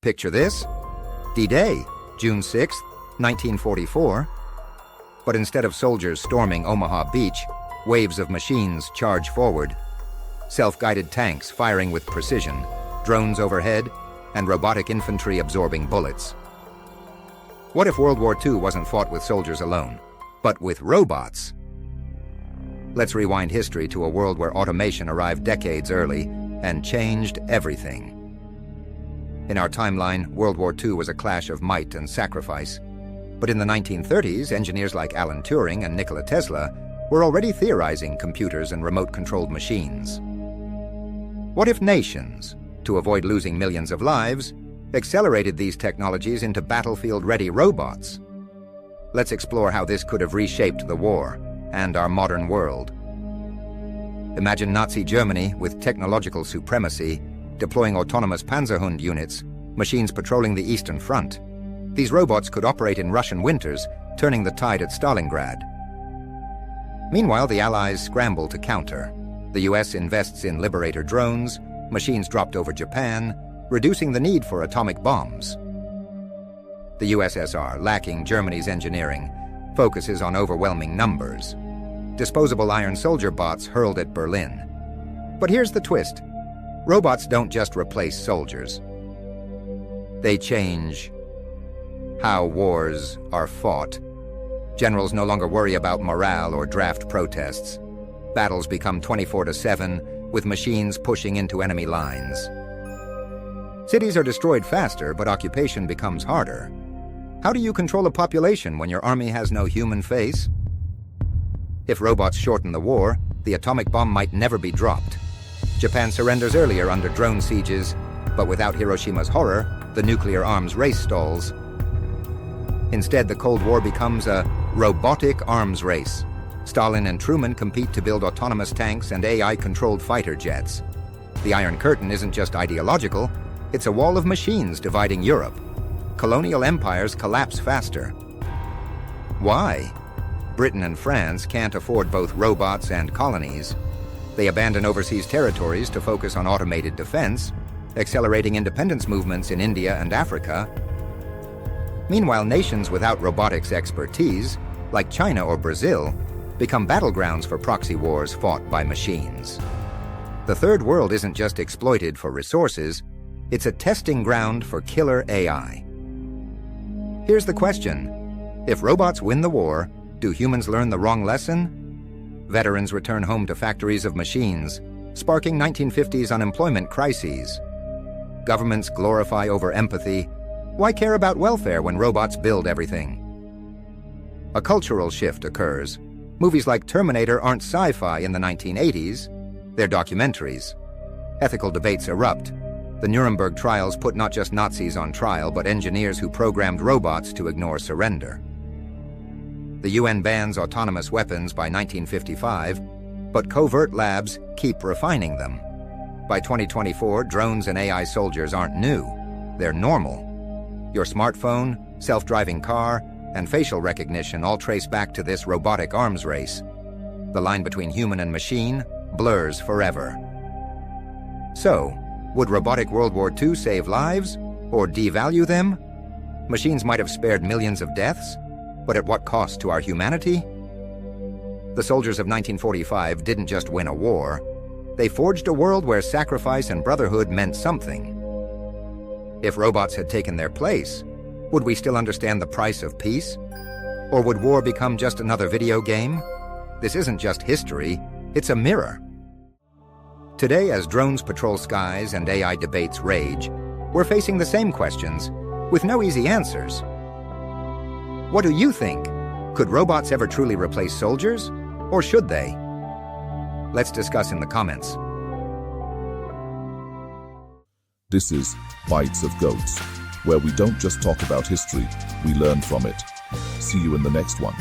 Picture this: D-Day, June 6, 1944. But instead of soldiers storming Omaha Beach, waves of machines charge forward. Self-guided tanks firing with precision, drones overhead, and robotic infantry absorbing bullets. What if World War II wasn't fought with soldiers alone, but with robots? Let's rewind history to a world where automation arrived decades early and changed everything. In our timeline, World War II was a clash of might and sacrifice. But in the 1930s, engineers like Alan Turing and Nikola Tesla were already theorizing computers and remote-controlled machines. What if nations, to avoid losing millions of lives, accelerated these technologies into battlefield-ready robots? Let's explore how this could have reshaped the war and our modern world. Imagine Nazi Germany with technological supremacy, deploying autonomous Panzerhund units, machines patrolling the Eastern Front. These robots could operate in Russian winters, turning the tide at Stalingrad. Meanwhile, the Allies scramble to counter. The US invests in Liberator drones, machines dropped over Japan, reducing the need for atomic bombs. The USSR, lacking Germany's engineering, focuses on overwhelming numbers. Disposable iron soldier bots hurled at Berlin. But here's the twist. Robots don't just replace soldiers. They change how wars are fought. Generals no longer worry about morale or draft protests. Battles become 24/7, with machines pushing into enemy lines. Cities are destroyed faster, but occupation becomes harder. How do you control a population when your army has no human face? If robots shorten the war, the atomic bomb might never be dropped. Japan surrenders earlier under drone sieges, but without Hiroshima's horror, the nuclear arms race stalls. Instead, the Cold War becomes a robotic arms race. Stalin and Truman compete to build autonomous tanks and AI-controlled fighter jets. The Iron Curtain isn't just ideological, it's a wall of machines dividing Europe. Colonial empires collapse faster. Why? Britain and France can't afford both robots and colonies. They abandon overseas territories to focus on automated defense, accelerating independence movements in India and Africa. Meanwhile, nations without robotics expertise, like China or Brazil, become battlegrounds for proxy wars fought by machines. The Third World isn't just exploited for resources, it's a testing ground for killer AI. Here's the question: if robots win the war, do humans learn the wrong lesson? Veterans return home to factories of machines, sparking 1950s unemployment crises. Governments glorify over-empathy. Why care about welfare when robots build everything? A cultural shift occurs. Movies like Terminator aren't sci-fi in the 1980s, they're documentaries. Ethical debates erupt. The Nuremberg Trials put not just Nazis on trial, but engineers who programmed robots to ignore surrender. The UN bans autonomous weapons by 1955, but covert labs keep refining them. By 2024, drones and AI soldiers aren't new, they're normal. Your smartphone, self-driving car, and facial recognition all trace back to this robotic arms race. The line between human and machine blurs forever. So, would robotic World War II save lives, or devalue them? Machines might have spared millions of deaths, but at what cost to our humanity? The soldiers of 1945 didn't just win a war, they forged a world where sacrifice and brotherhood meant something. If robots had taken their place, would we still understand the price of peace? Or would war become just another video game? This isn't just history, it's a mirror. Today, as drones patrol skies and AI debates rage, we're facing the same questions, with no easy answers. What do you think? Could robots ever truly replace soldiers? Or should they? Let's discuss in the comments. This is Bites of Goats, where we don't just talk about history, we learn from it. See you in the next one.